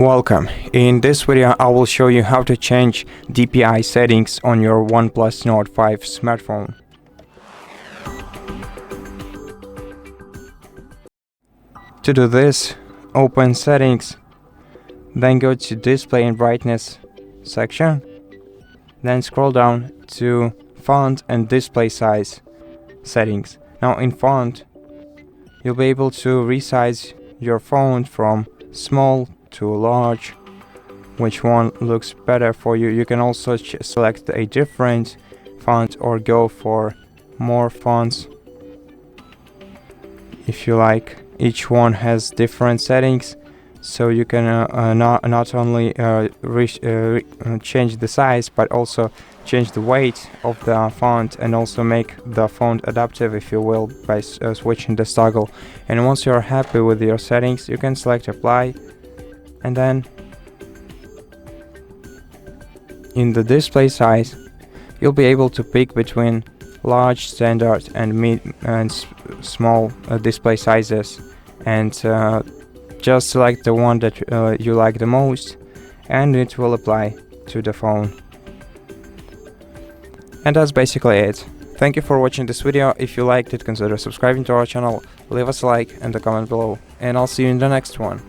Welcome. In this video I will show you how to change DPI settings on your OnePlus Nord 5 smartphone. To do this, open Settings, then go to Display and Brightness section, then scroll down to Font and Display Size settings. Now in font, you'll be able to resize your font from small to large, which one looks better for you. You can also select a different font or go for more fonts if you like. Each one has different settings, so you can not only change the size but also change the weight of the font and also make the font adaptive, if you will, by switching the toggle. And once you're happy with your settings, you can select Apply, and then in the display size you'll be able to pick between large, standard and mid and small display sizes, and just select the one that you like the most, and it will apply to the phone. And that's basically it. Thank you for watching this video. If you liked it, consider subscribing to our channel, leave us a like and a comment below, and I'll see you in the next one.